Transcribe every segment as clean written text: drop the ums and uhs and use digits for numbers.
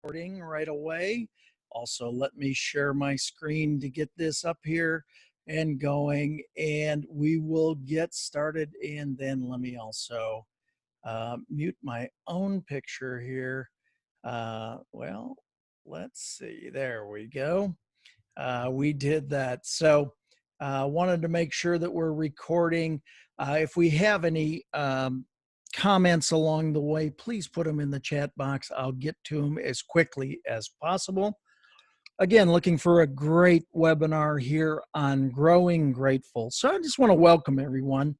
Recording right away. Also, let me share my screen to get this up here and going, and we will get started. And then let me also mute my own picture here. Well, let's see. There we go. We did that. So, wanted to make sure that we're recording. If we have any comments along the way, please put them in the chat box. I'll get to them as quickly as possible. Again, looking for a great webinar here on Growing Grateful. So I just want to welcome everyone.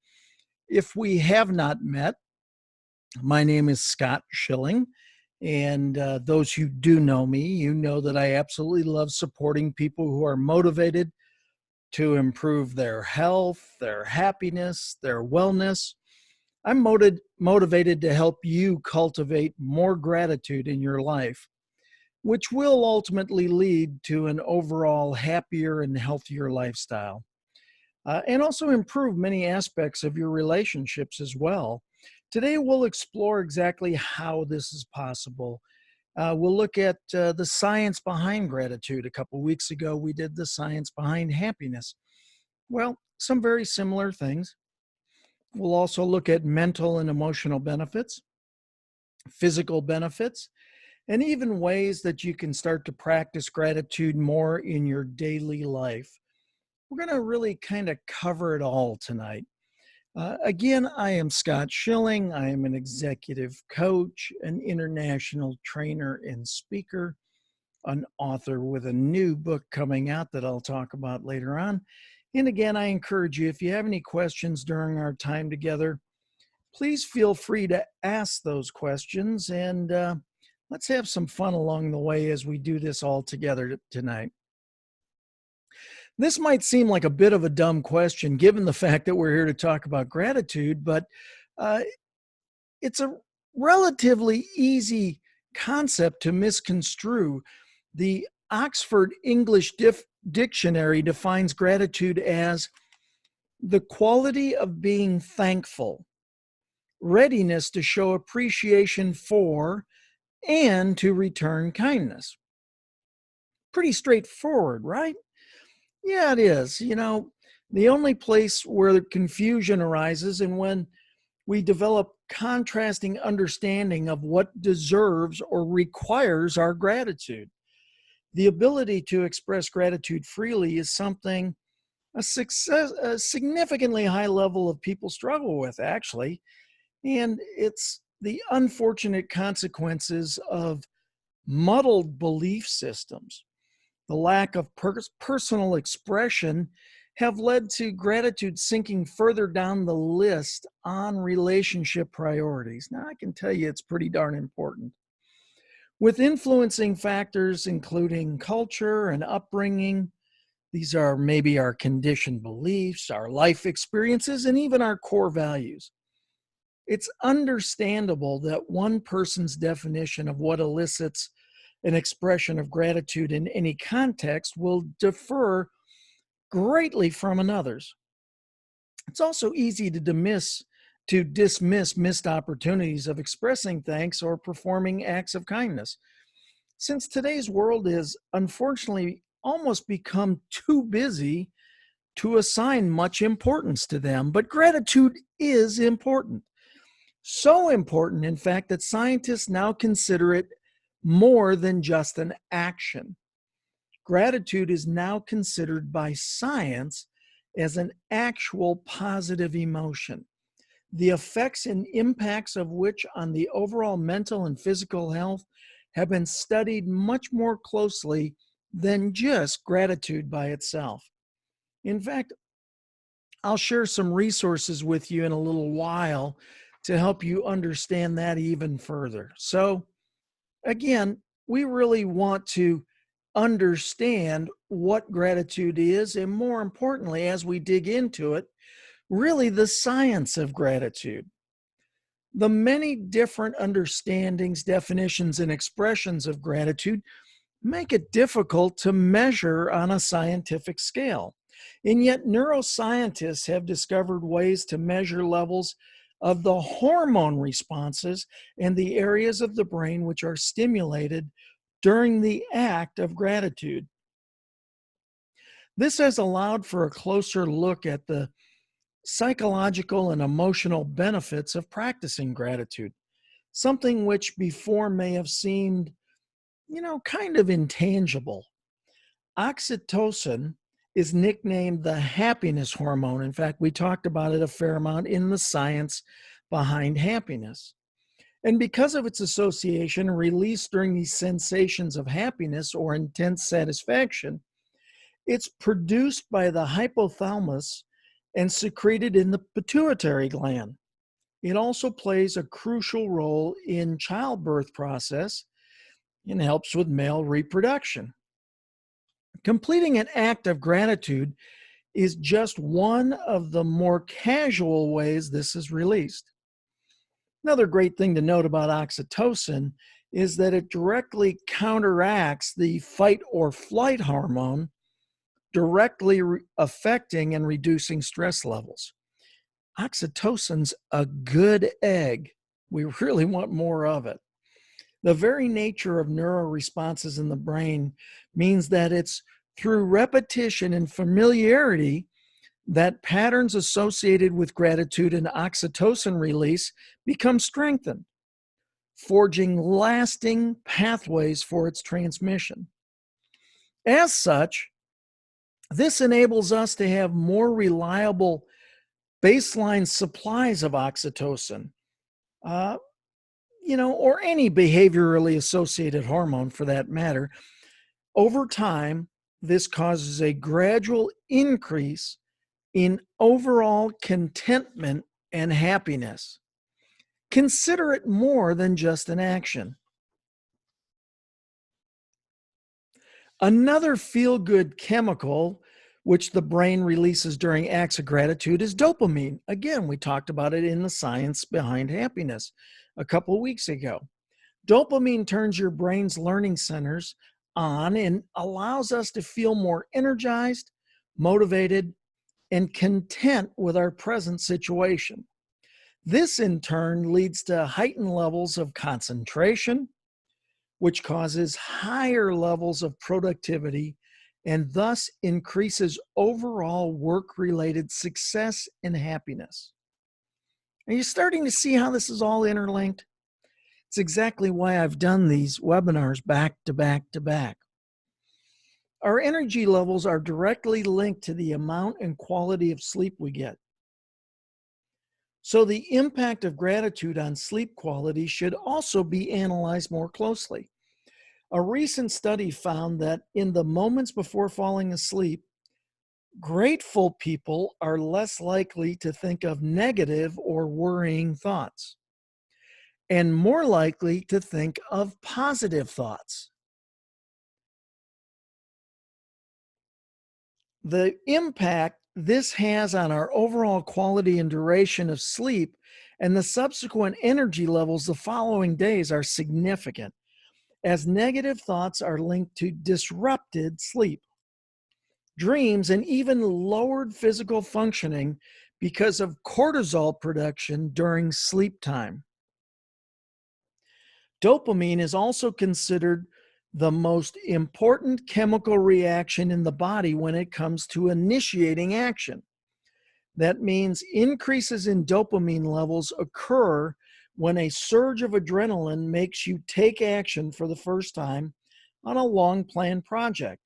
If we have not met, my name is Scott Schilling. And those who do know me, you know that I absolutely love supporting people who are motivated to improve their health, their happiness, their wellness. I'm motivated to help you cultivate more gratitude in your life, which will ultimately lead to an overall happier and healthier lifestyle, and also improve many aspects of your relationships as well. Today, we'll explore exactly how this is possible. We'll look at the science behind gratitude. A couple weeks ago, we did the science behind happiness. Well, some very similar things. We'll also look at mental and emotional benefits, physical benefits, and even ways that you can start to practice gratitude more in your daily life. We're going to really kind of cover it all tonight. Again, I am Scott Schilling. I am an executive coach, an international trainer and speaker, an author with a new book coming out that I'll talk about later on. And again, I encourage you, if you have any questions during our time together, please feel free to ask those questions, and let's have some fun along the way as we do this all together tonight. This might seem like a bit of a dumb question given the fact that we're here to talk about gratitude, but it's a relatively easy concept to misconstrue. The Oxford English Dictionary defines gratitude as the quality of being thankful, readiness to show appreciation for, and to return kindness. Pretty straightforward, right? Yeah, it is. You know, the only place where confusion arises and when we develop contrasting understanding of what deserves or requires our gratitude. The ability to express gratitude freely is something a significantly high level of people struggle with, actually. And it's the unfortunate consequences of muddled belief systems. The lack of personal expression have led to gratitude sinking further down the list on relationship priorities. Now, I can tell you it's pretty darn important. With influencing factors including culture and upbringing, these are maybe our conditioned beliefs, our life experiences, and even our core values. It's understandable that one person's definition of what elicits an expression of gratitude in any context will differ greatly from another's. It's also easy to dismiss missed opportunities of expressing thanks or performing acts of kindness. Since today's world is unfortunately almost become too busy to assign much importance to them, but gratitude is important. So important, in fact, that scientists now consider it more than just an action. Gratitude is now considered by science as an actual positive emotion, the effects and impacts of which on the overall mental and physical health have been studied much more closely than just gratitude by itself. In fact, I'll share some resources with you in a little while to help you understand that even further. So, again, we really want to understand what gratitude is, and more importantly, as we dig into it, really the science of gratitude. The many different understandings, definitions, and expressions of gratitude make it difficult to measure on a scientific scale. And yet, neuroscientists have discovered ways to measure levels of the hormone responses and the areas of the brain which are stimulated during the act of gratitude. This has allowed for a closer look at the psychological and emotional benefits of practicing gratitude, something which before may have seemed, kind of intangible. Oxytocin is nicknamed the happiness hormone. In fact, we talked about it a fair amount in the science behind happiness. And because of its association released during these sensations of happiness or intense satisfaction, it's produced by the hypothalamus and secreted in the pituitary gland. It also plays a crucial role in childbirth process and helps with male reproduction. Completing an act of gratitude is just one of the more casual ways this is released. Another great thing to note about oxytocin is that it directly counteracts the fight or flight hormone, directly affecting and reducing stress levels. Oxytocin's a good egg. We really want more of it. The very nature of neuroresponses in the brain means that it's through repetition and familiarity that patterns associated with gratitude and oxytocin release become strengthened, forging lasting pathways for its transmission. As such, this enables us to have more reliable baseline supplies of oxytocin, or any behaviorally associated hormone for that matter. Over time, this causes a gradual increase in overall contentment and happiness. Consider it more than just an action. Another feel-good chemical which the brain releases during acts of gratitude is dopamine. Again, we talked about it in the science behind happiness a couple of weeks ago. Dopamine turns your brain's learning centers on and allows us to feel more energized, motivated, and content with our present situation. This in turn leads to heightened levels of concentration, which causes higher levels of productivity and thus increases overall work-related success and happiness. Are you starting to see how this is all interlinked? It's exactly why I've done these webinars back to back to back. Our energy levels are directly linked to the amount and quality of sleep we get. So the impact of gratitude on sleep quality should also be analyzed more closely. A recent study found that in the moments before falling asleep, grateful people are less likely to think of negative or worrying thoughts and more likely to think of positive thoughts. The impact this has on our overall quality and duration of sleep and the subsequent energy levels the following days are significant, as negative thoughts are linked to disrupted sleep, dreams, and even lowered physical functioning because of cortisol production during sleep time. Dopamine is also considered the most important chemical reaction in the body when it comes to initiating action. That means increases in dopamine levels occur when a surge of adrenaline makes you take action for the first time on a long-planned project.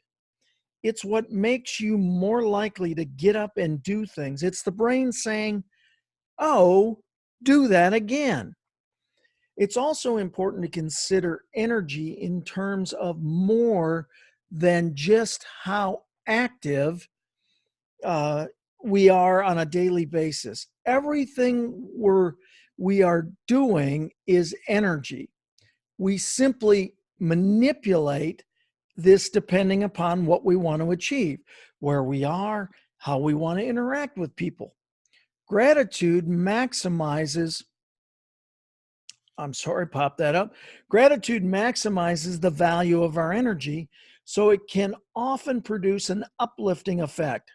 It's what makes you more likely to get up and do things. It's the brain saying, "Oh, do that again." It's also important to consider energy in terms of more than just how active we are on a daily basis. Everything we are doing is energy. We simply manipulate this depending upon what we want to achieve, where we are, how we want to interact with people. Gratitude maximizes pop that up. Gratitude maximizes the value of our energy, so it can often produce an uplifting effect.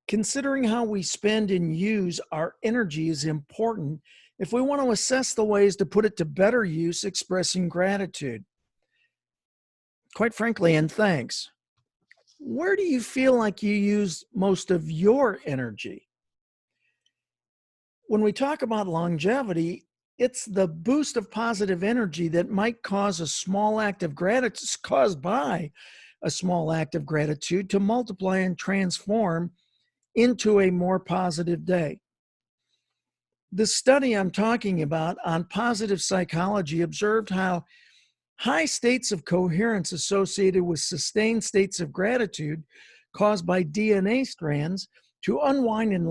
Considering how we spend and use our energy is important if we want to assess the ways to put it to better use expressing gratitude. quite frankly, and thanks. Where do you feel like you use most of your energy? When we talk about longevity, it's the boost of positive energy that might cause a small act of gratitude, caused by a small act of gratitude to multiply and transform into a more positive day. The study I'm talking about on positive psychology observed how high states of coherence associated with sustained states of gratitude caused by DNA strands to unwind and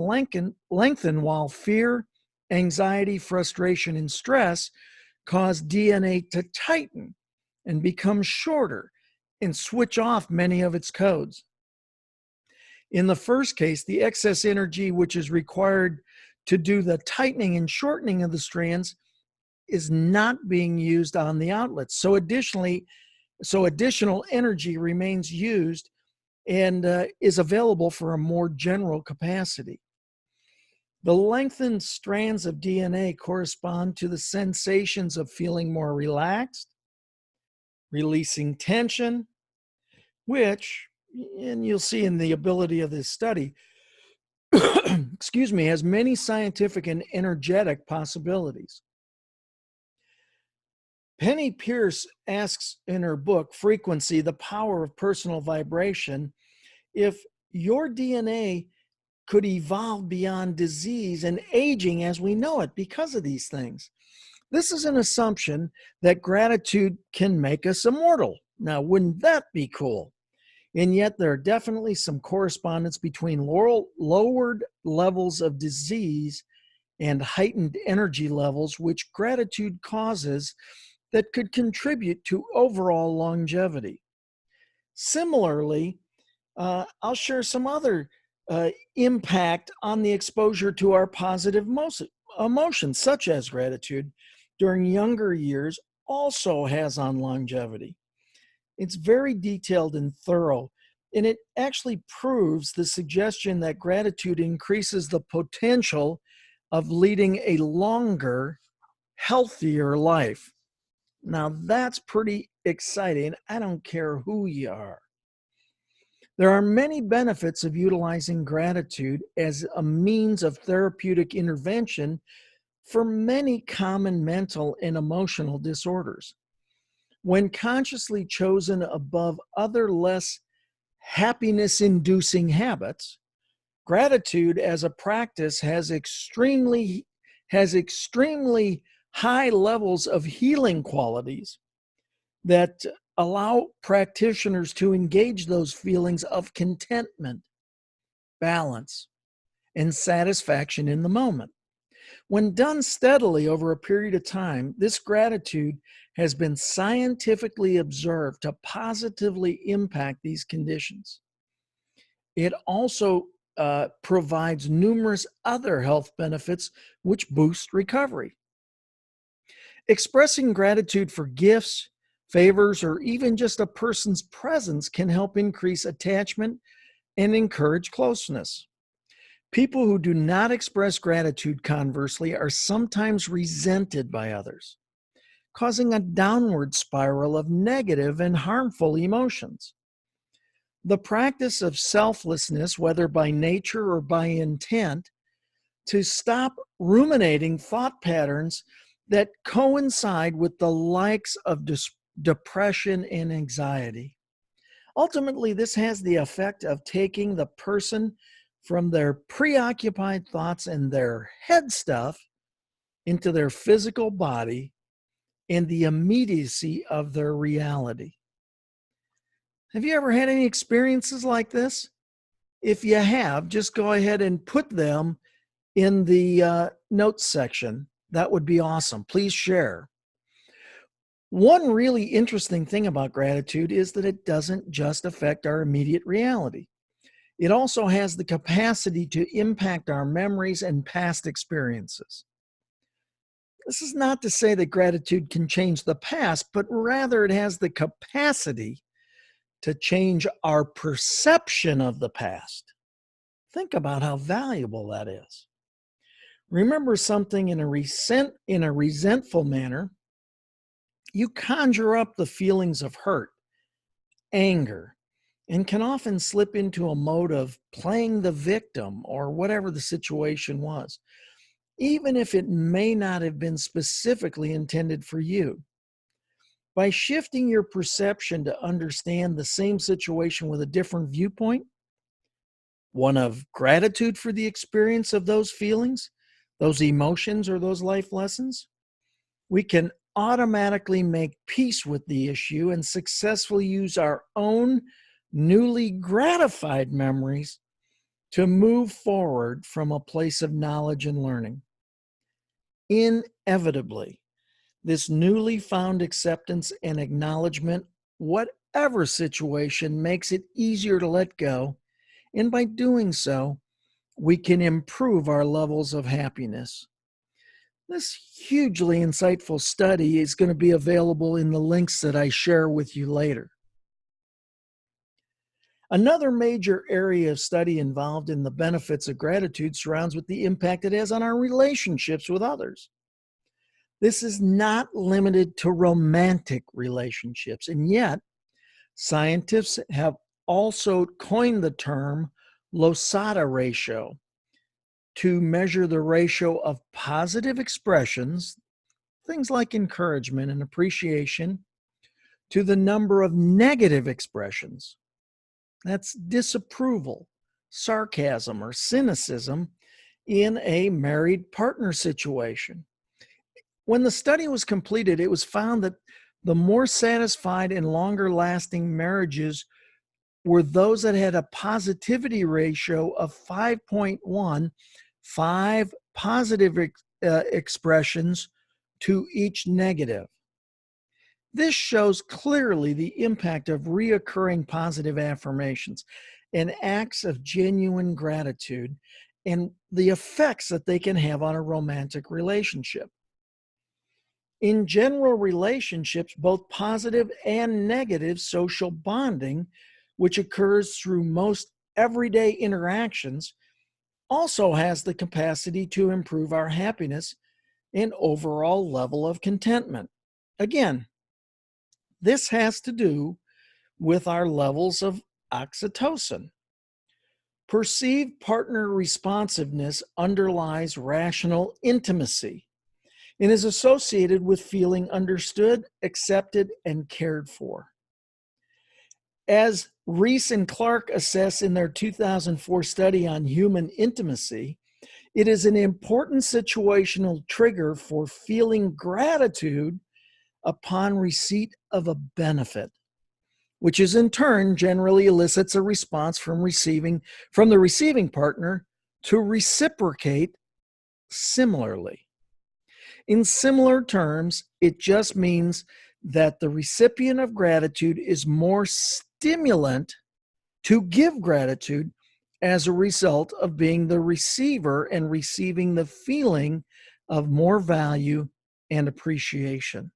lengthen while fear, anxiety, frustration, and stress cause DNA to tighten and become shorter and switch off many of its codes. In the first case, the excess energy which is required to do the tightening and shortening of the strands is not being used on the outlets. So additional energy remains used and is available for a more general capacity. The lengthened strands of DNA correspond to the sensations of feeling more relaxed, releasing tension, which, and you'll see in the ability of this study, excuse me, has many scientific and energetic possibilities. Penny Pierce asks in her book, Frequency, The Power of Personal Vibration, if your DNA could evolve beyond disease and aging as we know it because of these things. This is an assumption that gratitude can make us immortal. Now, wouldn't that be cool? And yet there are definitely some correspondence between lowered levels of disease and heightened energy levels, which gratitude causes, that could contribute to overall longevity. Similarly, I'll share some other impact on the exposure to our positive emotions, such as gratitude, during younger years also has on longevity. It's very detailed and thorough, and it actually proves the suggestion that gratitude increases the potential of leading a longer, healthier life. Now, that's pretty exciting. I don't care who you are. There are many benefits of utilizing gratitude as a means of therapeutic intervention for many common mental and emotional disorders. When consciously chosen above other less happiness-inducing habits, gratitude as a practice has extremely high levels of healing qualities that allow practitioners to engage those feelings of contentment, balance, and satisfaction in the moment. When done steadily over a period of time, this gratitude has been scientifically observed to positively impact these conditions. It also provides numerous other health benefits which boost recovery. Expressing gratitude for gifts, favors, or even just a person's presence can help increase attachment and encourage closeness. People who do not express gratitude, conversely, are sometimes resented by others, causing a downward spiral of negative and harmful emotions. The practice of selflessness, whether by nature or by intent, to stop ruminating thought patterns that coincide with the likes of depression and anxiety. Ultimately, this has the effect of taking the person from their preoccupied thoughts and their head stuff into their physical body and the immediacy of their reality. Have you ever had any experiences like this? If you have, just go ahead and put them in the notes section. That would be awesome. Please share. One really interesting thing about gratitude is that it doesn't just affect our immediate reality. It also has the capacity to impact our memories and past experiences. This is not to say that gratitude can change the past, but rather it has the capacity to change our perception of the past. Think about how valuable that is. Remember something in a resentful manner, you conjure up the feelings of hurt, anger, and can often slip into a mode of playing the victim or whatever the situation was, even if it may not have been specifically intended for you. By shifting your perception to understand the same situation with a different viewpoint, one of gratitude for the experience of those feelings, those emotions, or those life lessons, we can automatically make peace with the issue and successfully use our own newly gratified memories to move forward from a place of knowledge and learning. Inevitably, this newly found acceptance and acknowledgement, whatever situation, makes it easier to let go, and by doing so, we can improve our levels of happiness. This hugely insightful study is going to be available in the links that I share with you later. Another major area of study involved in the benefits of gratitude surrounds with the impact it has on our relationships with others. This is not limited to romantic relationships, and yet scientists have also coined the term Losada ratio to measure the ratio of positive expressions, things like encouragement and appreciation, to the number of negative expressions. That's disapproval, sarcasm, or cynicism in a married partner situation. When the study was completed, it was found that the more satisfied and longer lasting marriages were those that had a positivity ratio of 5.1, 5 positive expressions to each negative. This shows clearly the impact of reoccurring positive affirmations and acts of genuine gratitude and the effects that they can have on a romantic relationship. In general relationships, both positive and negative social bonding, which occurs through most everyday interactions, also has the capacity to improve our happiness and overall level of contentment. Again, this has to do with our levels of oxytocin. Perceived partner responsiveness underlies rational intimacy and is associated with feeling understood, accepted, and cared for. As Reese and Clark assess in their 2004 study on human intimacy, it is an important situational trigger for feeling gratitude upon receipt of a benefit, which is in turn generally elicits a response from the receiving partner to reciprocate similarly. In similar terms, it just means that the recipient of gratitude is more stimulant to give gratitude as a result of being the receiver and receiving the feeling of more value and appreciation.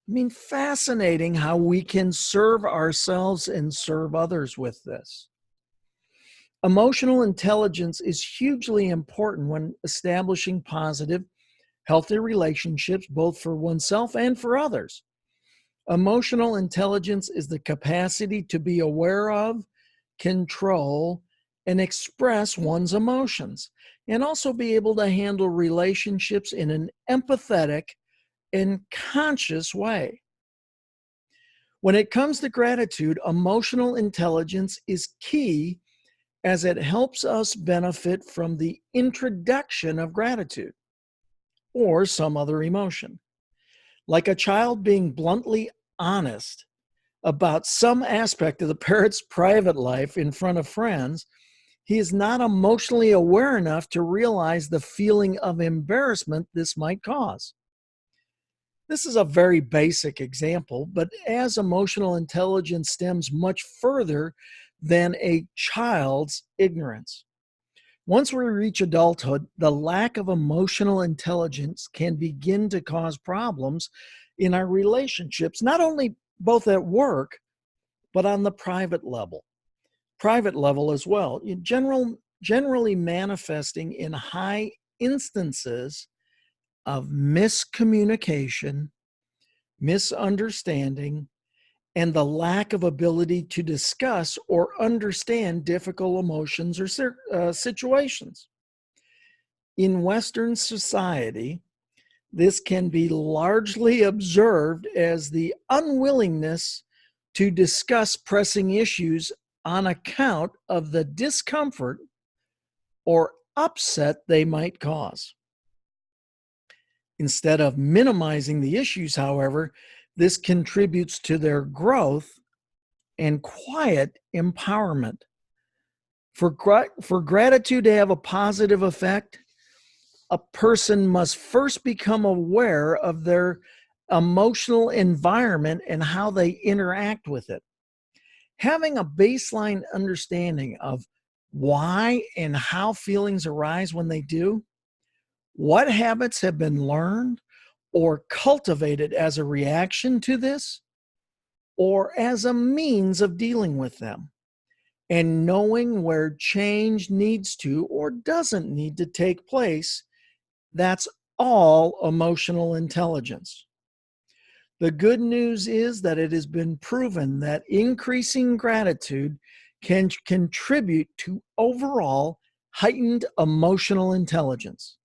I mean, fascinating how we can serve ourselves and serve others with this. Emotional intelligence is hugely important when establishing positive, healthy relationships, both for oneself and for others. Emotional intelligence is the capacity to be aware of, control, and express one's emotions, and also be able to handle relationships in an empathetic and conscious way. When it comes to gratitude, emotional intelligence is key as it helps us benefit from the introduction of gratitude or some other emotion. Like a child being bluntly honest about some aspect of the parent's private life in front of friends, he is not emotionally aware enough to realize the feeling of embarrassment this might cause. This is a very basic example, but as emotional intelligence stems much further than a child's ignorance. Once we reach adulthood, the lack of emotional intelligence can begin to cause problems in our relationships, not only both at work, but on the private level as well, generally manifesting in high instances of miscommunication, misunderstanding, and the lack of ability to discuss or understand difficult emotions or situations. In Western society, this can be largely observed as the unwillingness to discuss pressing issues on account of the discomfort or upset they might cause. Instead of minimizing the issues, however, this contributes to their growth and quiet empowerment. For gratitude to have a positive effect, a person must first become aware of their emotional environment and how they interact with it. Having a baseline understanding of why and how feelings arise when they do, what habits have been learned or cultivated as a reaction to this, or as a means of dealing with them, and knowing where change needs to or doesn't need to take place, that's all emotional intelligence. The good news is that it has been proven that increasing gratitude can contribute to overall heightened emotional intelligence,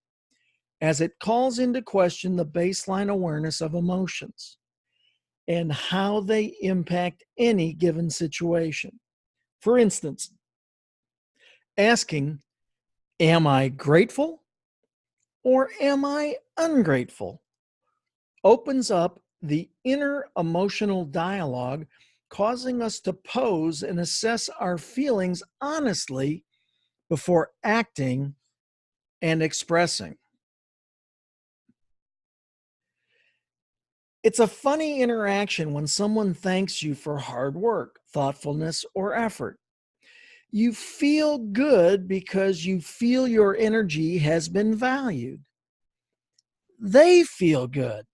as it calls into question the baseline awareness of emotions and how they impact any given situation. For instance, asking, "Am I grateful or am I ungrateful?" opens up the inner emotional dialogue, causing us to pose and assess our feelings honestly before acting and expressing. It's a funny interaction when someone thanks you for hard work, thoughtfulness, or effort. You feel good because you feel your energy has been valued. They feel good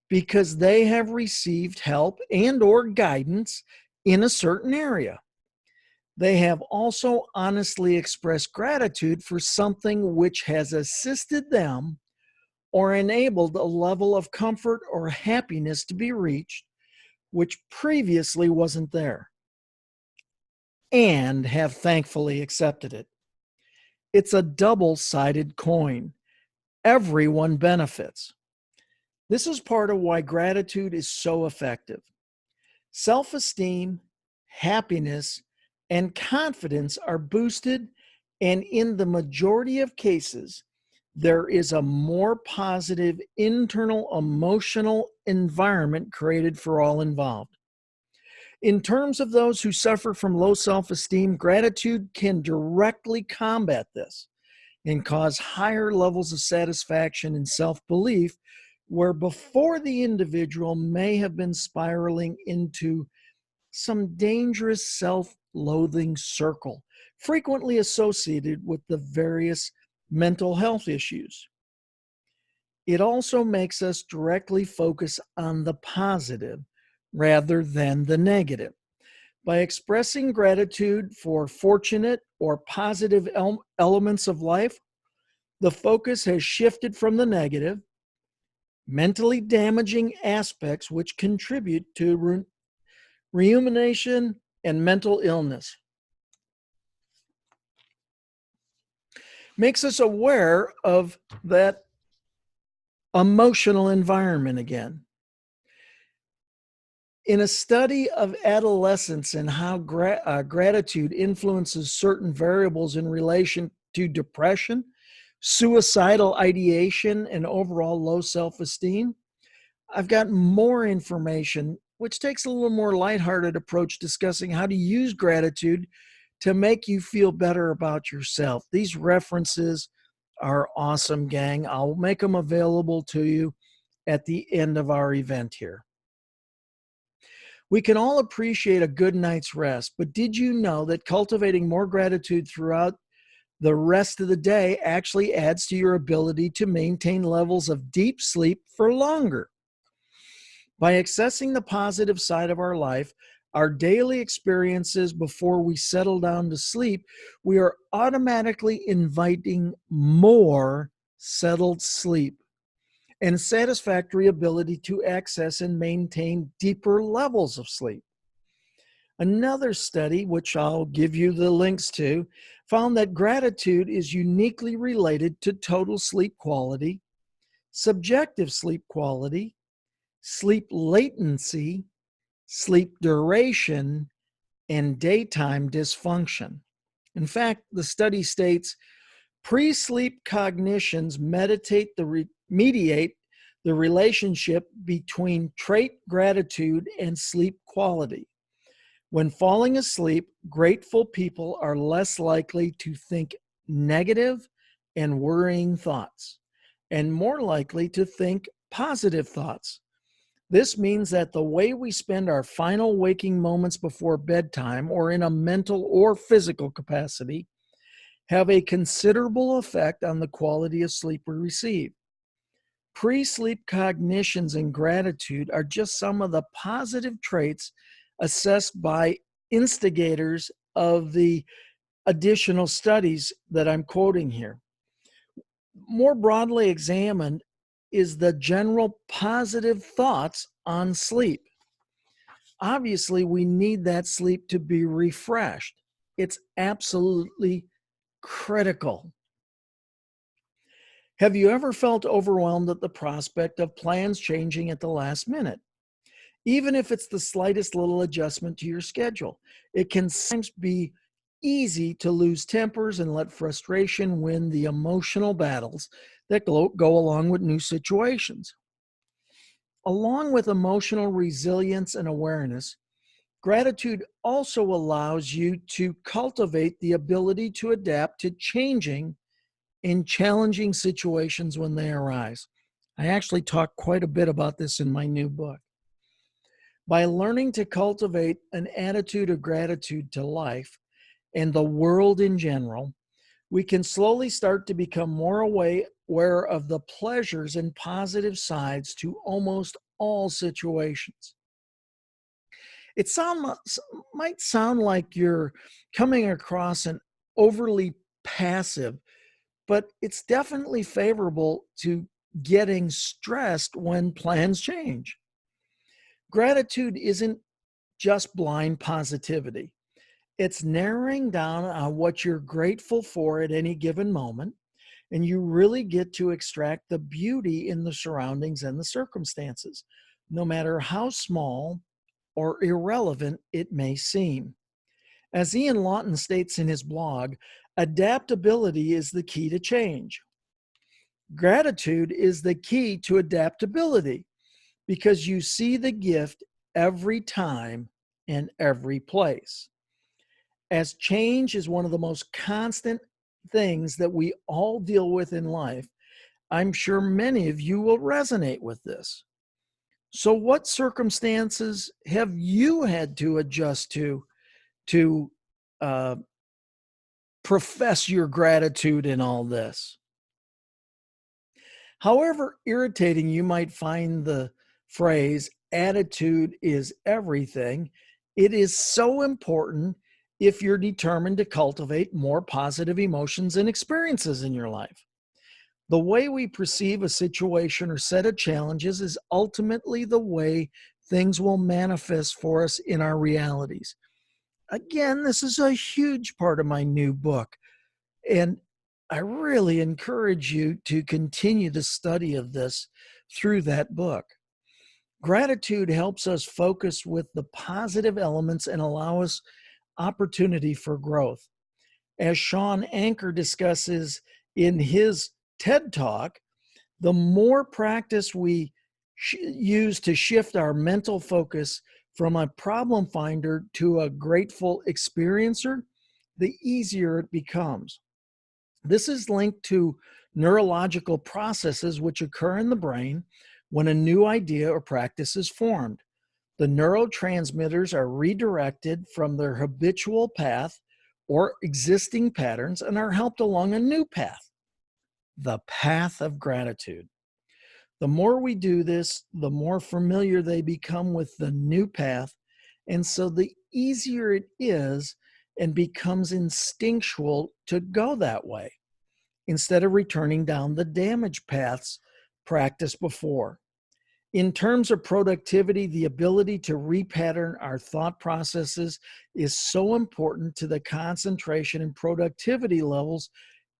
because they have received help and or guidance in a certain area. They have also honestly expressed gratitude for something which has assisted them or enabled a level of comfort or happiness to be reached which previously wasn't there, and have thankfully accepted it. It's a double-sided coin. Everyone benefits. This is part of why gratitude is so effective. Self-esteem, happiness, and confidence are boosted, and in the majority of cases, there is a more positive internal emotional environment created for all involved. In terms of those who suffer from low self-esteem, gratitude can directly combat this and cause higher levels of satisfaction and self-belief, where before the individual may have been spiraling into some dangerous self-loathing circle, frequently associated with the various mental health issues. It also makes us directly focus on the positive rather than the negative. By expressing gratitude for fortunate or positive elements of life, the focus has shifted from the negative, mentally damaging aspects which contribute to rumination and mental illness. Makes us aware of that emotional environment again. In a study of adolescence and how gratitude influences certain variables in relation to depression, suicidal ideation, and overall low self-esteem, I've got more information, which takes a little more lighthearted approach discussing how to use gratitude to make you feel better about yourself. These references are awesome, gang. I'll make them available to you at the end of our event here. We can all appreciate a good night's rest, but did you know that cultivating more gratitude throughout the rest of the day actually adds to your ability to maintain levels of deep sleep for longer? By accessing the positive side of our life, our daily experiences before we settle down to sleep, we are automatically inviting more settled sleep and satisfactory ability to access and maintain deeper levels of sleep. Another study, which I'll give you the links to, found that gratitude is uniquely related to total sleep quality, subjective sleep quality, sleep latency, sleep duration, and daytime dysfunction. In fact, the study states pre-sleep cognitions mediate the relationship between trait gratitude and sleep quality. When falling asleep, grateful people are less likely to think negative and worrying thoughts, and more likely to think positive thoughts. This means that the way we spend our final waking moments before bedtime, or in a mental or physical capacity, have a considerable effect on the quality of sleep we receive. Pre-sleep cognitions and gratitude are just some of the positive traits assessed by instigators of the additional studies that I'm quoting here. More broadly examined is the general positive thoughts on sleep. Obviously, we need that sleep to be refreshed. It's absolutely critical. Have you ever felt overwhelmed at the prospect of plans changing at the last minute? Even if it's the slightest little adjustment to your schedule, it can sometimes be easy to lose tempers and let frustration win the emotional battles that go along with new situations. Along with emotional resilience and awareness, gratitude also allows you to cultivate the ability to adapt to changing and challenging situations when they arise. I actually talk quite a bit about this in my new book. By learning to cultivate an attitude of gratitude to life and the world in general, we can slowly start to become more aware of the pleasures and positive sides to almost all situations. It might sound like you're coming across an overly passive, but it's definitely favorable to getting stressed when plans change. Gratitude isn't just blind positivity. It's narrowing down on what you're grateful for at any given moment, and you really get to extract the beauty in the surroundings and the circumstances, no matter how small or irrelevant it may seem. As Ian Lawton states in his blog, adaptability is the key to change. Gratitude is the key to adaptability because you see the gift every time and every place. As change is one of the most constant things that we all deal with in life, I'm sure many of you will resonate with this. So, what circumstances have you had to adjust to uh, profess your gratitude in all this? However irritating you might find the phrase, attitude is everything, it is so important if you're determined to cultivate more positive emotions and experiences in your life. The way we perceive a situation or set of challenges is ultimately the way things will manifest for us in our realities. Again, this is a huge part of my new book, and I really encourage you to continue the study of this through that book. Gratitude helps us focus with the positive elements and allow us opportunity for growth. As Sean Anker discusses in his TED Talk, the more practice we use to shift our mental focus from a problem finder to a grateful experiencer, the easier it becomes. This is linked to neurological processes which occur in the brain when a new idea or practice is formed. The neurotransmitters are redirected from their habitual path or existing patterns and are helped along a new path, the path of gratitude. The more we do this, the more familiar they become with the new path, and so the easier it is and becomes instinctual to go that way instead of returning down the damaged paths practiced before. In terms of productivity, the ability to repattern our thought processes is so important to the concentration and productivity levels,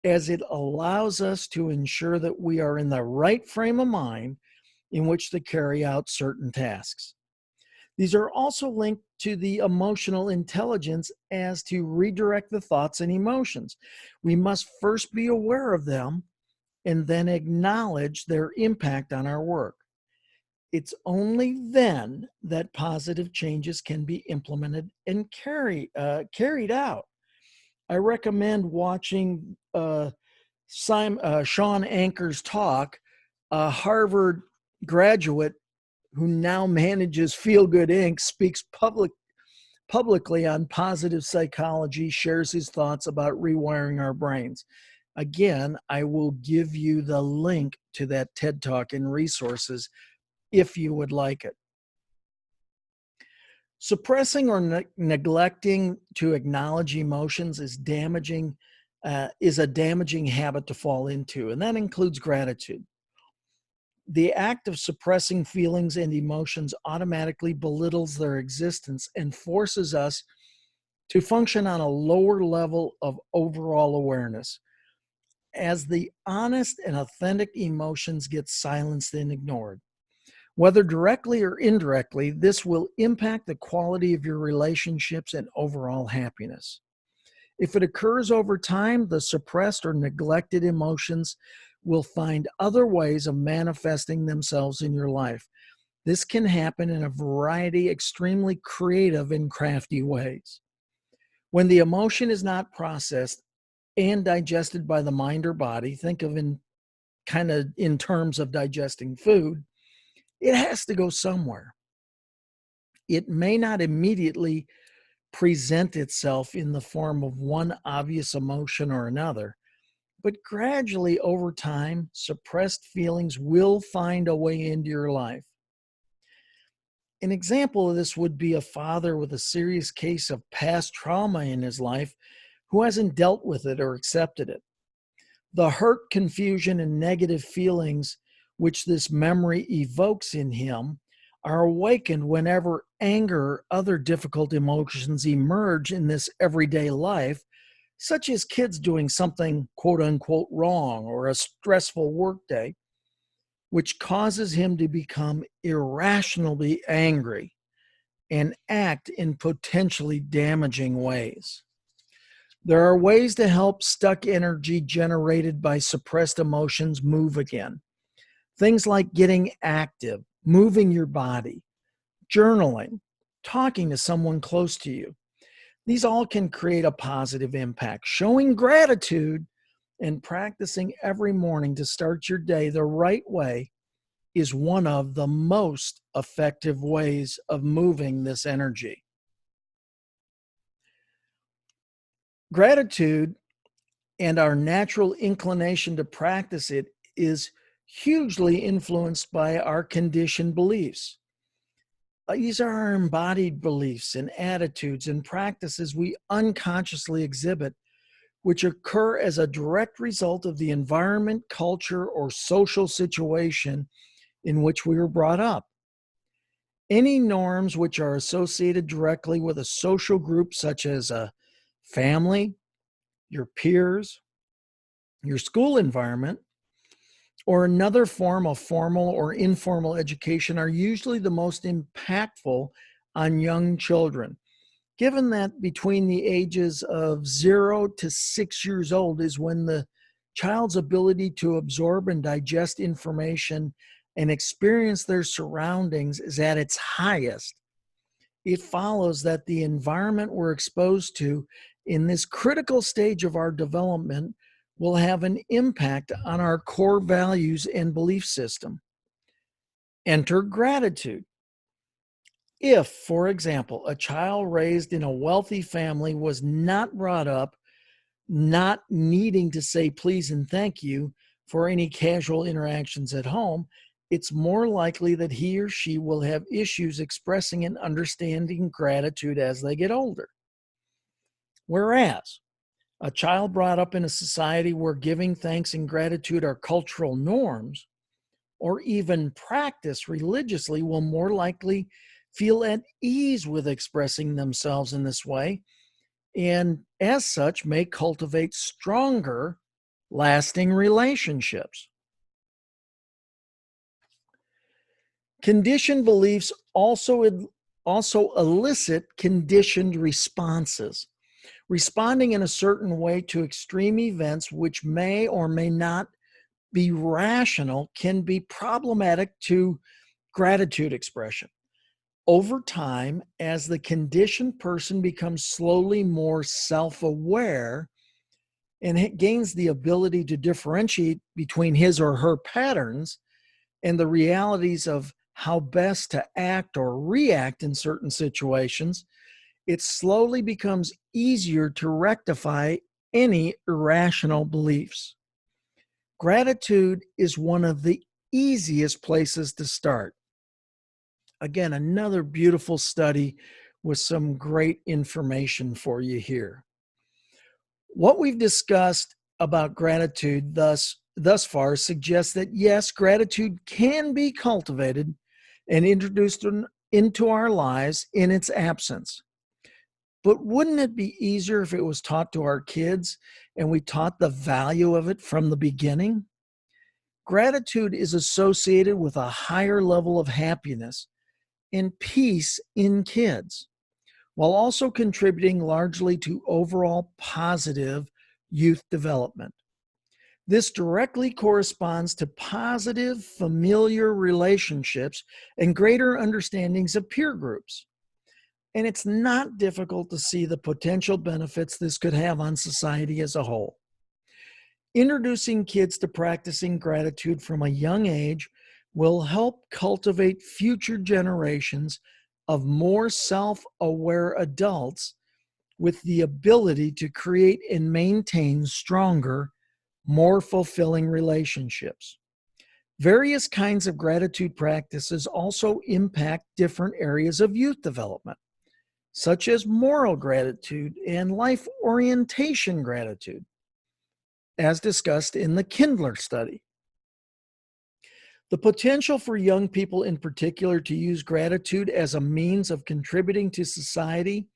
as it allows us to ensure that we are in the right frame of mind in which to carry out certain tasks. These are also linked to the emotional intelligence as to redirect the thoughts and emotions. We must first be aware of them and then acknowledge their impact on our work. It's only then that positive changes can be implemented and carried out. I recommend watching Sean Anker's talk, a Harvard graduate who now manages Feel Good Inc., speaks publicly on positive psychology, shares his thoughts about rewiring our brains. Again, I will give you the link to that TED Talk and resources if you would like it. Suppressing or neglecting to acknowledge emotions is a damaging habit to fall into, and that includes gratitude. The act of suppressing feelings and emotions automatically belittles their existence and forces us to function on a lower level of overall awareness. As the honest and authentic emotions get silenced and ignored, whether directly or indirectly, this will impact the quality of your relationships and overall happiness. If it occurs over time, the suppressed or neglected emotions will find other ways of manifesting themselves in your life. This can happen in a variety of extremely creative and crafty ways. When the emotion is not processed and digested by the mind or body, think of in terms of digesting food, it has to go somewhere. It may not immediately present itself in the form of one obvious emotion or another, but gradually over time, suppressed feelings will find a way into your life. An example of this would be a father with a serious case of past trauma in his life who hasn't dealt with it or accepted it. The hurt, confusion, and negative feelings which this memory evokes in him are awakened whenever anger or other difficult emotions emerge in this everyday life, such as kids doing something quote unquote wrong or a stressful workday, which causes him to become irrationally angry and act in potentially damaging ways. There are ways to help stuck energy generated by suppressed emotions move again. Things like getting active, moving your body, journaling, talking to someone close to you. These all can create a positive impact. Showing gratitude and practicing every morning to start your day the right way is one of the most effective ways of moving this energy. Gratitude and our natural inclination to practice it is hugely influenced by our conditioned beliefs. These are our embodied beliefs and attitudes and practices we unconsciously exhibit, which occur as a direct result of the environment, culture, or social situation in which we were brought up. Any norms which are associated directly with a social group, such as a family, your peers, your school environment, or another form of formal or informal education, are usually the most impactful on young children. Given that between the ages of 0 to 6 years old is when the child's ability to absorb and digest information and experience their surroundings is at its highest, it follows that the environment we're exposed to in this critical stage of our development will have an impact on our core values and belief system. Enter gratitude. If, for example, a child raised in a wealthy family was not brought up not needing to say please and thank you for any casual interactions at home, it's more likely that he or she will have issues expressing and understanding gratitude as they get older. Whereas a child brought up in a society where giving thanks and gratitude are cultural norms, or even practice religiously will more likely feel at ease with expressing themselves in this way, and as such may cultivate stronger, lasting relationships. Conditioned beliefs also elicit conditioned responses. Responding in a certain way to extreme events, which may or may not be rational, can be problematic to gratitude expression. Over time, as the conditioned person becomes slowly more self aware and it gains the ability to differentiate between his or her patterns and the realities of how best to act or react in certain situations, it slowly becomes easier to rectify any irrational beliefs. Gratitude is one of the easiest places to start. Again, another beautiful study with some great information for you here. What we've discussed about gratitude thus far suggests that yes, gratitude can be cultivated and introduced into our lives in its absence. But wouldn't it be easier if it was taught to our kids and we taught the value of it from the beginning? Gratitude is associated with a higher level of happiness and peace in kids, while also contributing largely to overall positive youth development. This directly corresponds to positive familiar relationships and greater understandings of peer groups. And it's not difficult to see the potential benefits this could have on society as a whole. Introducing kids to practicing gratitude from a young age will help cultivate future generations of more self-aware adults with the ability to create and maintain stronger, more fulfilling relationships. Various kinds of gratitude practices also impact different areas of youth development, such as moral gratitude and life orientation gratitude, as discussed in the Kindler study. The potential for young people in particular to use gratitude as a means of contributing to society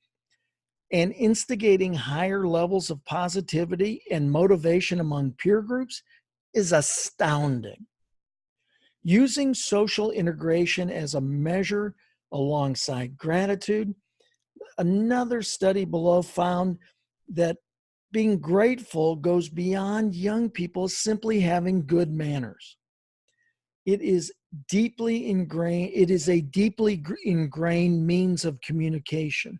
and instigating higher levels of positivity and motivation among peer groups is astounding. Using social integration as a measure alongside gratitude, another study below found that being grateful goes beyond young people simply having good manners. It is a deeply ingrained means of communication,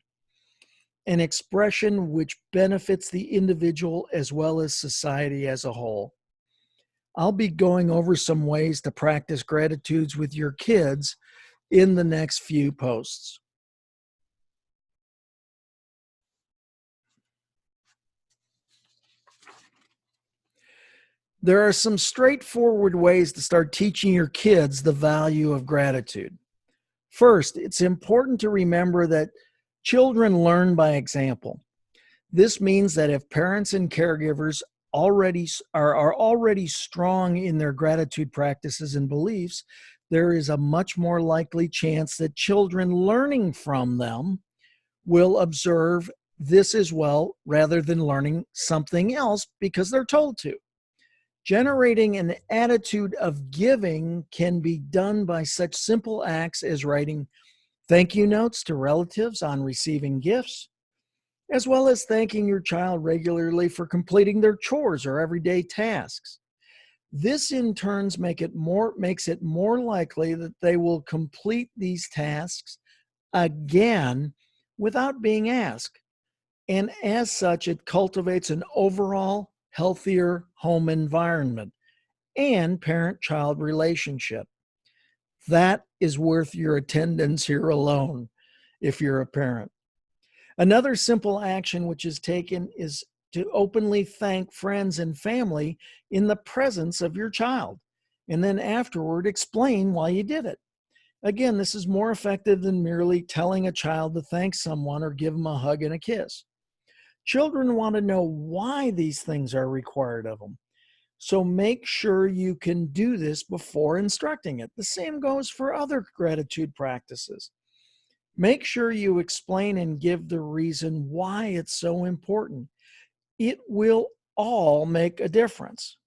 an expression which benefits the individual as well as society as a whole. I'll be going over some ways to practice gratitudes with your kids in the next few posts. There are some straightforward ways to start teaching your kids the value of gratitude. First, it's important to remember that children learn by example. This means that if parents and caregivers are already strong in their gratitude practices and beliefs, there is a much more likely chance that children learning from them will observe this as well rather than learning something else because they're told to. Generating an attitude of giving can be done by such simple acts as writing thank you notes to relatives on receiving gifts, as well as thanking your child regularly for completing their chores or everyday tasks. This in turn makes it more likely that they will complete these tasks again without being asked. And as such, it cultivates an overall healthier home environment and parent-child relationship. That is worth your attendance here alone if you're a parent. Another simple action which is taken is to openly thank friends and family in the presence of your child, and then afterward explain why you did it. Again, this is more effective than merely telling a child to thank someone or give them a hug and a kiss. Children want to know why these things are required of them. So make sure you can do this before instructing it. The same goes for other gratitude practices. Make sure you explain and give the reason why it's so important. It will all make a difference.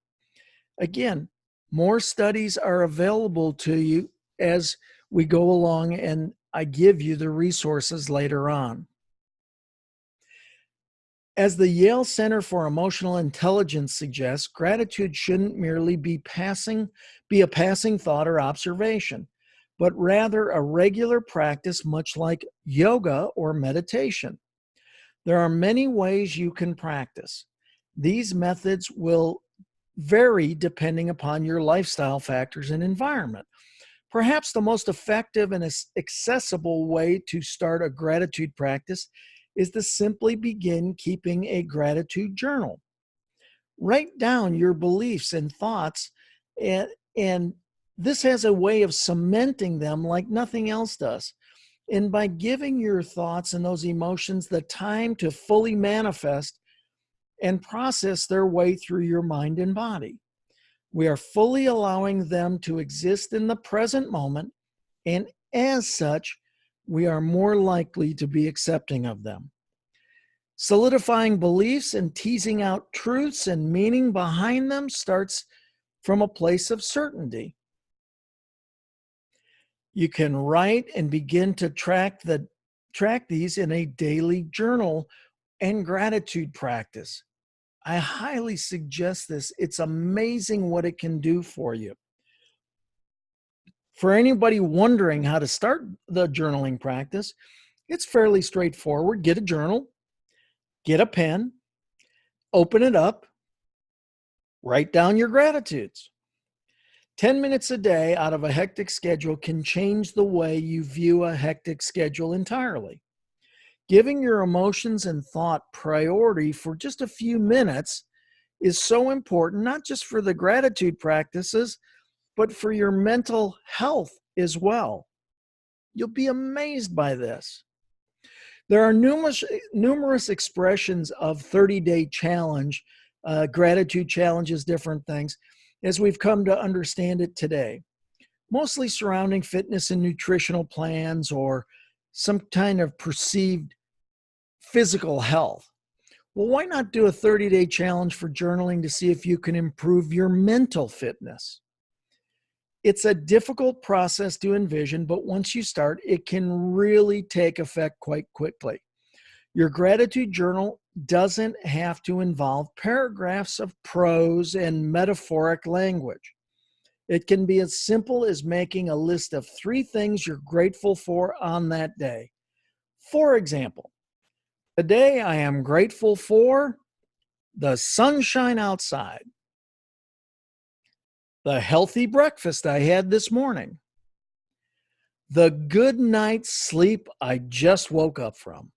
Again, more studies are available to you as we go along, and I give you the resources later on. As the Yale Center for Emotional Intelligence suggests, gratitude shouldn't merely be a passing thought or observation, but rather a regular practice much like yoga or meditation. There are many ways you can practice. These methods will vary depending upon your lifestyle factors and environment. Perhaps the most effective and accessible way to start a gratitude practice is to simply begin keeping a gratitude journal. Write down your beliefs and thoughts, and this has a way of cementing them like nothing else does. And by giving your thoughts and those emotions the time to fully manifest and process their way through your mind and body, we are fully allowing them to exist in the present moment, and as such, we are more likely to be accepting of them. Solidifying beliefs and teasing out truths and meaning behind them starts from a place of certainty. You can write and begin to track these in a daily journal and gratitude practice. I highly suggest this. It's amazing what it can do for you. For anybody wondering how to start the journaling practice, it's fairly straightforward. Get a journal, get a pen, open it up, write down your gratitudes. 10 minutes a day out of a hectic schedule can change the way you view a hectic schedule entirely. Giving your emotions and thought priority for just a few minutes is so important, not just for the gratitude practices, but for your mental health as well. You'll be amazed by this. There are numerous expressions of 30-day challenge, gratitude challenges, different things, as we've come to understand it today, mostly surrounding fitness and nutritional plans or some kind of perceived physical health. Well, why not do a 30-day challenge for journaling to see if you can improve your mental fitness? It's a difficult process to envision, but once you start, it can really take effect quite quickly. Your gratitude journal doesn't have to involve paragraphs of prose and metaphoric language. It can be as simple as making a list of 3 things you're grateful for on that day. For example, today I am grateful for the sunshine outside, the healthy breakfast I had this morning, the good night's sleep I just woke up from.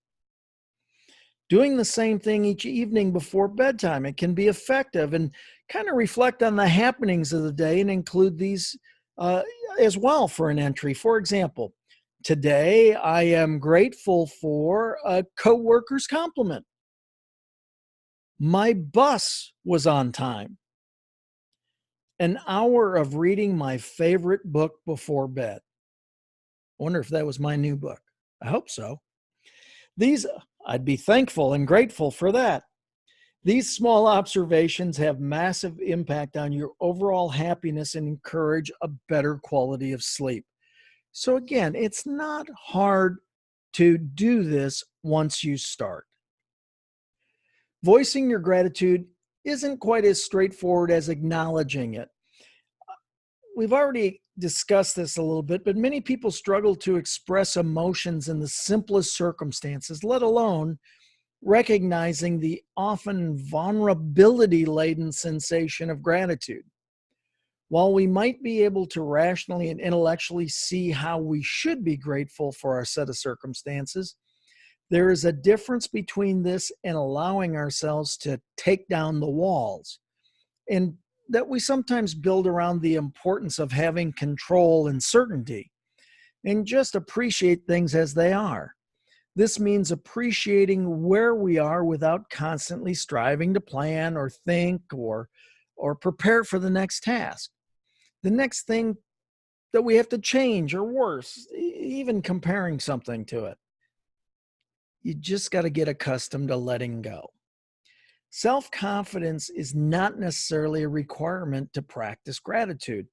Doing the same thing each evening before bedtime, it can be effective, and kind of reflect on the happenings of the day and include these as well for an entry. For example, today I am grateful for a coworker's compliment. My bus was on time. An hour of reading my favorite book before bed. I wonder if that was my new book. I hope so. I'd be thankful and grateful for that. These small observations have massive impact on your overall happiness and encourage a better quality of sleep. So again, it's not hard to do this once you start. Voicing your gratitude isn't quite as straightforward as acknowledging it. We've already discussed this a little bit, but many people struggle to express emotions in the simplest circumstances, let alone recognizing the often vulnerability-laden sensation of gratitude. While we might be able to rationally and intellectually see how we should be grateful for our set of circumstances, there is a difference between this and allowing ourselves to take down the walls, and that we sometimes build around the importance of having control and certainty, and just appreciate things as they are. This means appreciating where we are without constantly striving to plan or think or or prepare for the next task, the next thing that we have to change, or worse, even comparing something to it. You just got to get accustomed to letting go. Self-confidence is not necessarily a requirement to practice gratitude,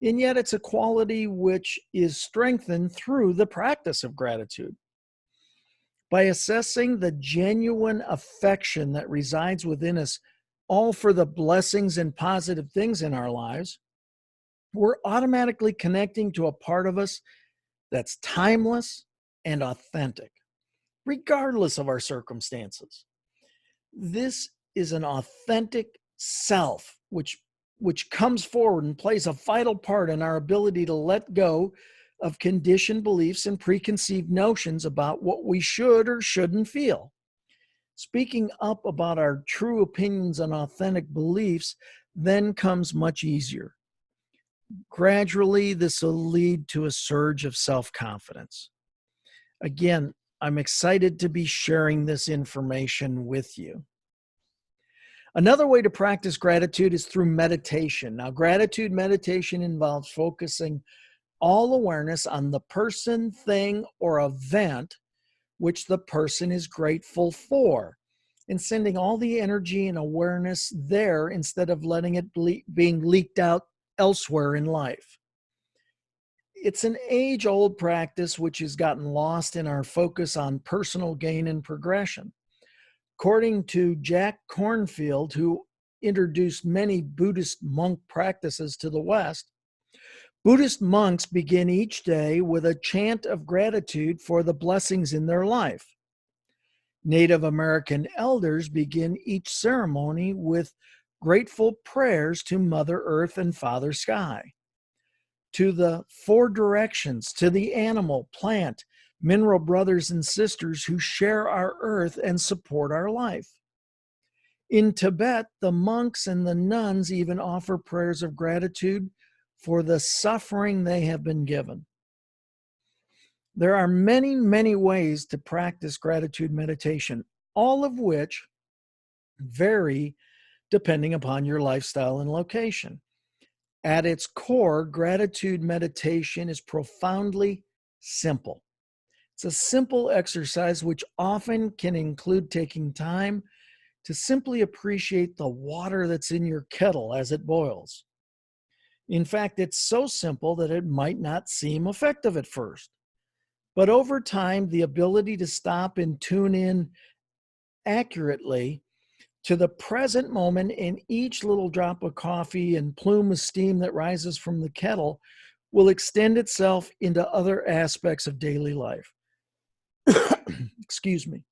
and yet it's a quality which is strengthened through the practice of gratitude. By assessing the genuine affection that resides within us, all for the blessings and positive things in our lives, we're automatically connecting to a part of us that's timeless and authentic, regardless of our circumstances. This is an authentic self, which comes forward and plays a vital part in our ability to let go of conditioned beliefs and preconceived notions about what we should or shouldn't feel. Speaking up about our true opinions and authentic beliefs then comes much easier. Gradually, this will lead to a surge of self-confidence. Again, I'm excited to be sharing this information with you. Another way to practice gratitude is through meditation. Now, gratitude meditation involves focusing all awareness on the person, thing, or event which the person is grateful for, and sending all the energy and awareness there instead of letting it being leaked out elsewhere in life. It's an age-old practice which has gotten lost in our focus on personal gain and progression. According to Jack Kornfield, who introduced many Buddhist monk practices to the West, Buddhist monks begin each day with a chant of gratitude for the blessings in their life. Native American elders begin each ceremony with grateful prayers to Mother Earth and Father Sky, to the four directions, to the animal, plant, mineral brothers and sisters who share our earth and support our life. In Tibet, the monks and the nuns even offer prayers of gratitude for the suffering they have been given. There are many, many ways to practice gratitude meditation, all of which vary depending upon your lifestyle and location. At its core, gratitude meditation is profoundly simple. It's a simple exercise which often can include taking time to simply appreciate the water that's in your kettle as it boils. In fact, it's so simple that it might not seem effective at first. But over time, the ability to stop and tune in accurately to the present moment in each little drop of coffee and plume of steam that rises from the kettle will extend itself into other aspects of daily life. Excuse me.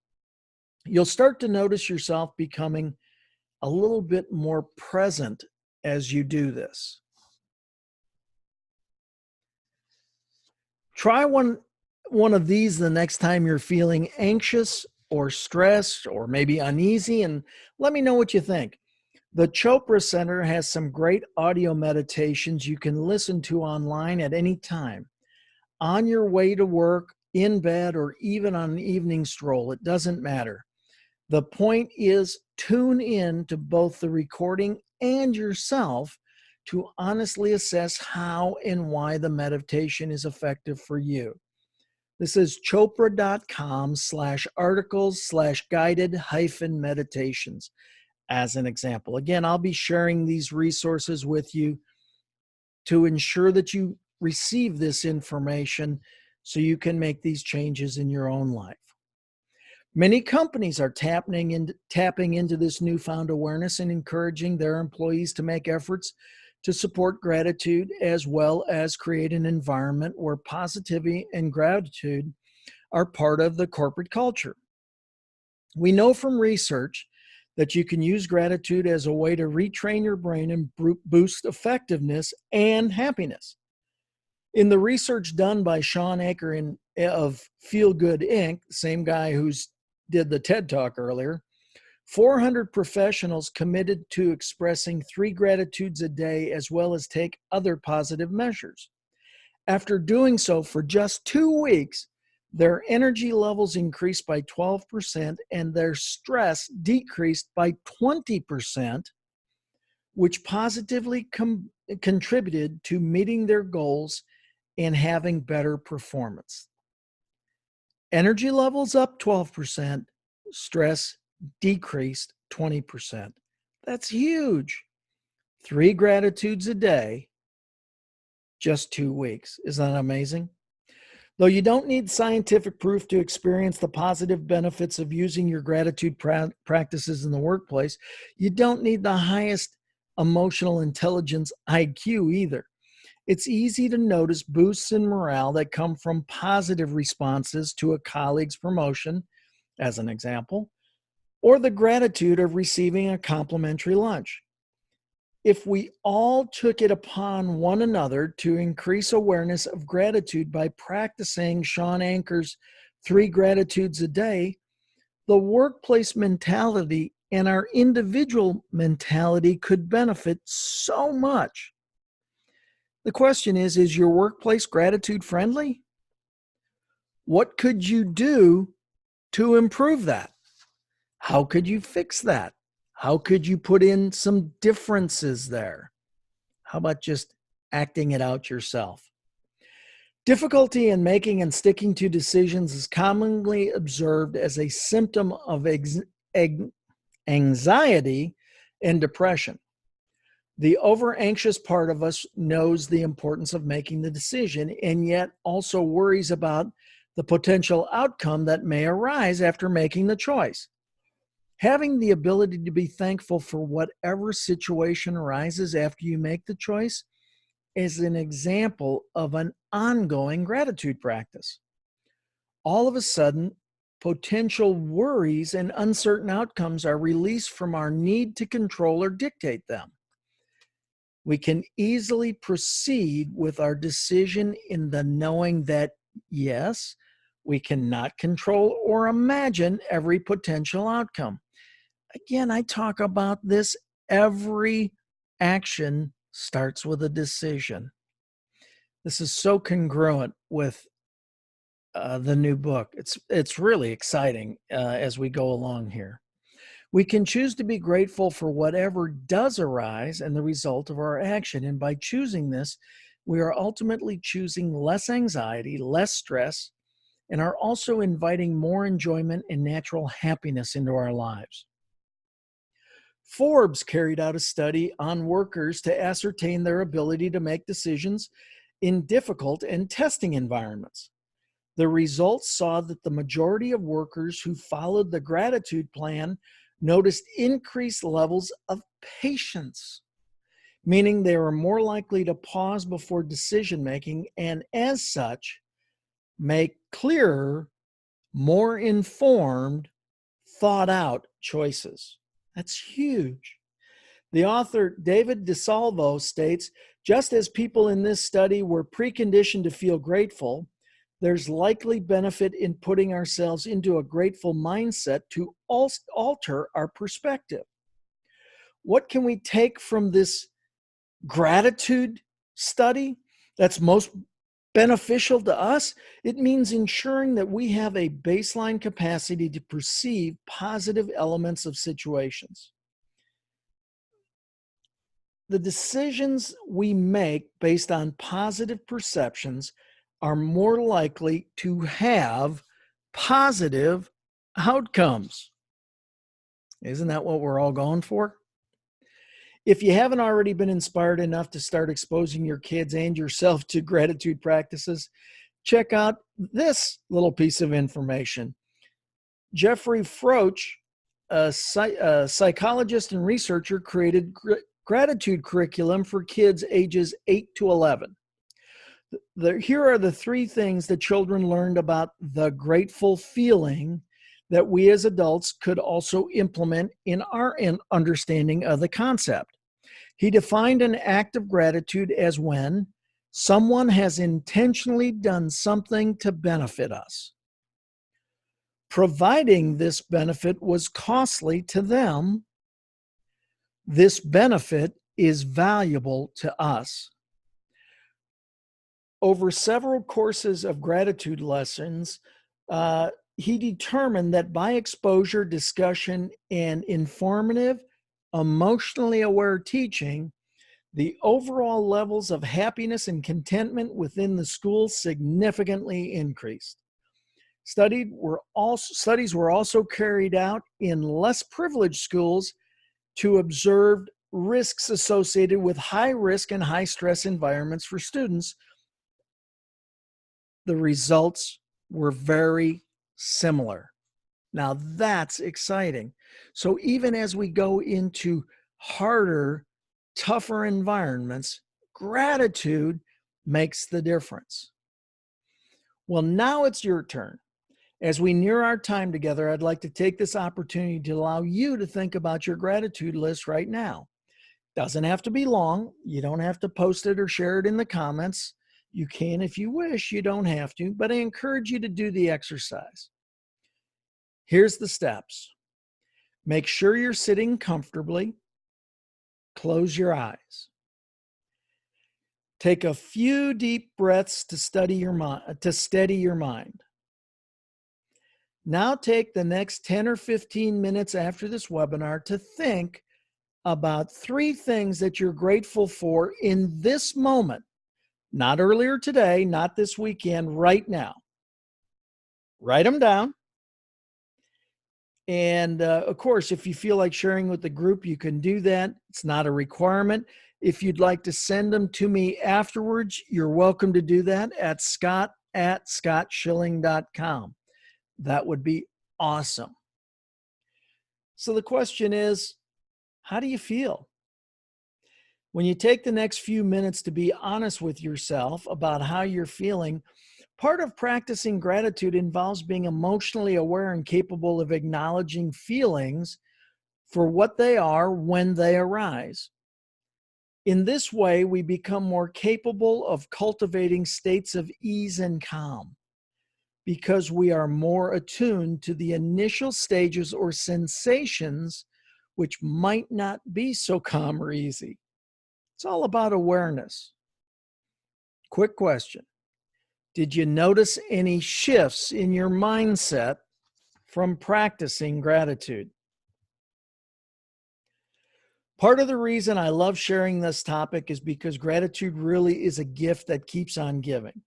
You'll start to notice yourself becoming a little bit more present as you do this. Try one of these the next time you're feeling anxious or stressed or maybe uneasy, and let me know what you think. The Chopra Center has some great audio meditations you can listen to online at any time. On your way to work, in bed, or even on an evening stroll, it doesn't matter. The point is, tune in to both the recording and yourself to honestly assess how and why the meditation is effective for you. This is chopra.com/articles/guided-meditations as an example. Again, I'll be sharing these resources with you to ensure that you receive this information so you can make these changes in your own life. Many companies are tapping into this newfound awareness and encouraging their employees to make efforts to support gratitude, as well as create an environment where positivity and gratitude are part of the corporate culture. We know from research that you can use gratitude as a way to retrain your brain and boost effectiveness and happiness. In the research done by Sean Aker of Feel Good Inc., the same guy who's did the TED Talk earlier, 400 professionals committed to expressing 3 gratitudes a day, as well as take other positive measures. After doing so for just 2 weeks, their energy levels increased by 12% and their stress decreased by 20%, which positively contributed to meeting their goals and having better performance. Energy levels up 12%, stress decreased 20%. That's huge. 3 gratitudes a day, just 2 weeks. Isn't that amazing? Though you don't need scientific proof to experience the positive benefits of using your gratitude practices in the workplace, you don't need the highest emotional intelligence IQ either. It's easy to notice boosts in morale that come from positive responses to a colleague's promotion, as an example, or the gratitude of receiving a complimentary lunch. If we all took it upon one another to increase awareness of gratitude by practicing Sean Anker's 3 gratitudes a day, the workplace mentality and our individual mentality could benefit so much. The question is your workplace gratitude friendly? What could you do to improve that? How could you fix that? How could you put in some differences there? How about just acting it out yourself? Difficulty in making and sticking to decisions is commonly observed as a symptom of anxiety and depression. The over-anxious part of us knows the importance of making the decision and yet also worries about the potential outcome that may arise after making the choice. Having the ability to be thankful for whatever situation arises after you make the choice is an example of an ongoing gratitude practice. All of a sudden, potential worries and uncertain outcomes are released from our need to control or dictate them. We can easily proceed with our decision in the knowing that, yes, we cannot control or imagine every potential outcome. Again, I talk about this. Every action starts with a decision. This is so congruent with the new book. It's really exciting as we go along here. We can choose to be grateful for whatever does arise and the result of our action. And by choosing this, we are ultimately choosing less anxiety, less stress, and are also inviting more enjoyment and natural happiness into our lives. Forbes carried out a study on workers to ascertain their ability to make decisions in difficult and testing environments. The results saw that the majority of workers who followed the gratitude plan noticed increased levels of patience, meaning they were more likely to pause before decision making and, as such, make clearer, more informed, thought out choices. That's huge. The author, David DeSalvo, states, just as people in this study were preconditioned to feel grateful, there's likely benefit in putting ourselves into a grateful mindset to alter our perspective. What can we take from this gratitude study that's most beneficial to us? It means ensuring that we have a baseline capacity to perceive positive elements of situations. The decisions we make based on positive perceptions are more likely to have positive outcomes. Isn't that what we're all going for? If you haven't already been inspired enough to start exposing your kids and yourself to gratitude practices, check out this little piece of information. Jeffrey Froch, a psychologist and researcher, created gratitude curriculum for kids ages 8 to 11. Here are the 3 things that children learned about the grateful feeling that we as adults could also implement in our understanding of the concept. He defined an act of gratitude as when someone has intentionally done something to benefit us. Providing this benefit was costly to them. This benefit is valuable to us. Over several courses of gratitude lessons, he determined that by exposure, discussion, and informative emotionally aware teaching, the overall levels of happiness and contentment within the school significantly increased. Studies were also carried out in less privileged schools to observe risks associated with high risk and high stress environments for students. The results were very similar. Now that's exciting. So even as we go into harder, tougher environments, gratitude makes the difference. Well, now it's your turn. As we near our time together, I'd like to take this opportunity to allow you to think about your gratitude list right now. Doesn't have to be long. You don't have to post it or share it in the comments. You can if you wish. You don't have to, but I encourage you to do the exercise. Here's the steps. Make sure you're sitting comfortably. Close your eyes. Take a few deep breaths to steady your mind. Now take the next 10 or 15 minutes after this webinar to think about 3 things that you're grateful for in this moment. Not earlier today, not this weekend, right now. Write them down. And of course, if you feel like sharing with the group, you can do that. It's not a requirement. If you'd like to send them to me afterwards, you're welcome to do that at scott@scottschilling.com. That would be awesome. So the question is, how do you feel? When you take the next few minutes to be honest with yourself about how you're feeling, part of practicing gratitude involves being emotionally aware and capable of acknowledging feelings for what they are when they arise. In this way, we become more capable of cultivating states of ease and calm because we are more attuned to the initial stages or sensations which might not be so calm or easy. It's all about awareness. Quick question. Did you notice any shifts in your mindset from practicing gratitude? Part of the reason I love sharing this topic is because gratitude really is a gift that keeps on giving.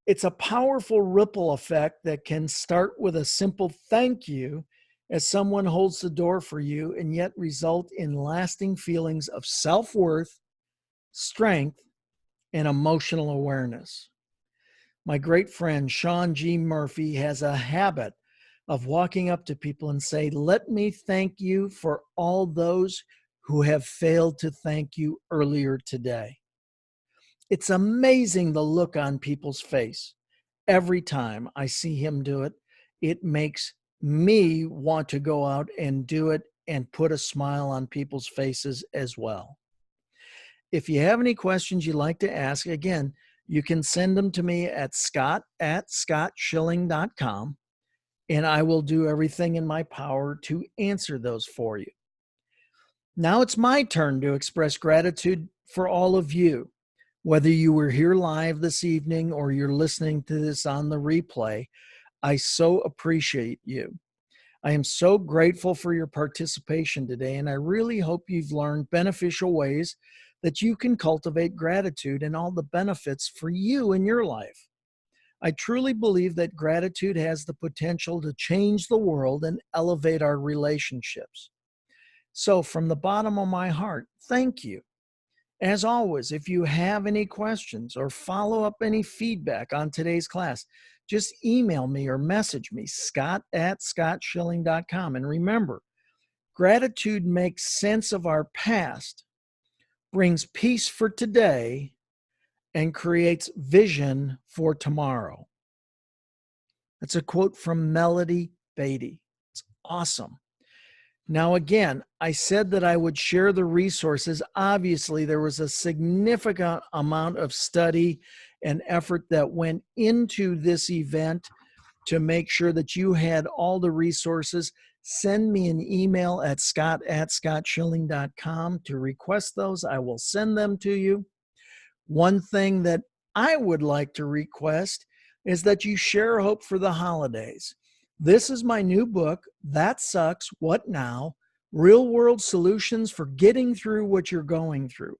It's a powerful ripple effect that can start with a simple thank you as someone holds the door for you and yet result in lasting feelings of self-worth, strength, and emotional awareness. My great friend Sean G. Murphy has a habit of walking up to people and say, "Let me thank you for all those who have failed to thank you earlier today." It's amazing the look on people's face. Every time I see him do it, it makes me want to go out and do it and put a smile on people's faces as well. If you have any questions you'd like to ask, again, you can send them to me at scott@scottschilling.com, and I will do everything in my power to answer those for you. Now it's my turn to express gratitude for all of you. Whether you were here live this evening or you're listening to this on the replay, I so appreciate you. I am so grateful for your participation today, and I really hope you've learned beneficial ways that you can cultivate gratitude and all the benefits for you in your life. I truly believe that gratitude has the potential to change the world and elevate our relationships. So from the bottom of my heart, thank you. As always, if you have any questions or follow up any feedback on today's class, just email me or message me, scott@scottschilling.com. And remember, gratitude makes sense of our past, brings peace for today, and creates vision for tomorrow. That's a quote from Melody Beatty. It's awesome. Now, again, I said that I would share the resources. Obviously, there was a significant amount of study and effort that went into this event to make sure that you had all the resources. Send me an email at scott@scottschilling.com to request those. I will send them to you. One thing that I would like to request is that you share hope for the holidays. This is my new book, That Sucks, What Now? real world solutions for getting through what you're going through.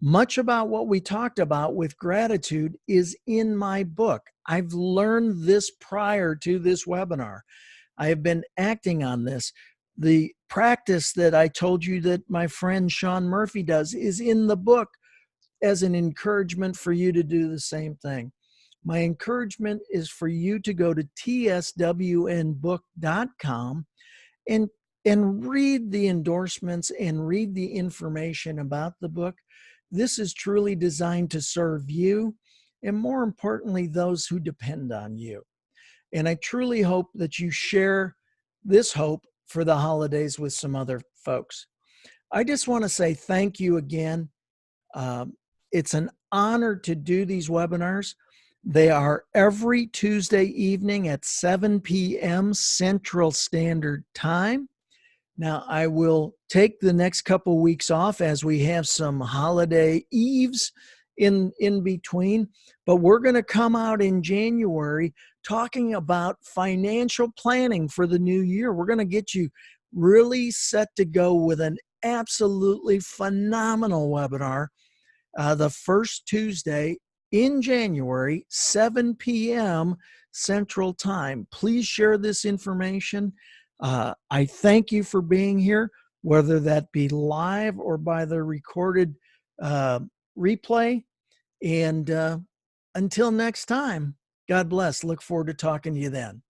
Much about what we talked about with gratitude is in my book. I've learned this prior to this webinar. I have been acting on this. The practice that I told you that my friend Sean Murphy does is in the book as an encouragement for you to do the same thing. My encouragement is for you to go to tswnbook.com and read the endorsements and read the information about the book. This is truly designed to serve you and, more importantly, those who depend on you. And I truly hope that you share this hope for the holidays with some other folks. I just want to say thank you again. It's an honor to do these webinars. They are every Tuesday evening at 7 p.m. Central Standard Time. Now, I will take the next couple weeks off as we have some holiday eves in between, but we're going to come out in January talking about financial planning for the new year. We're going to get you really set to go with an absolutely phenomenal webinar the first Tuesday in January, 7 p.m. Central Time. Please share this information. I thank you for being here, whether that be live or by the recorded replay. And until next time, God bless. Look forward to talking to you then.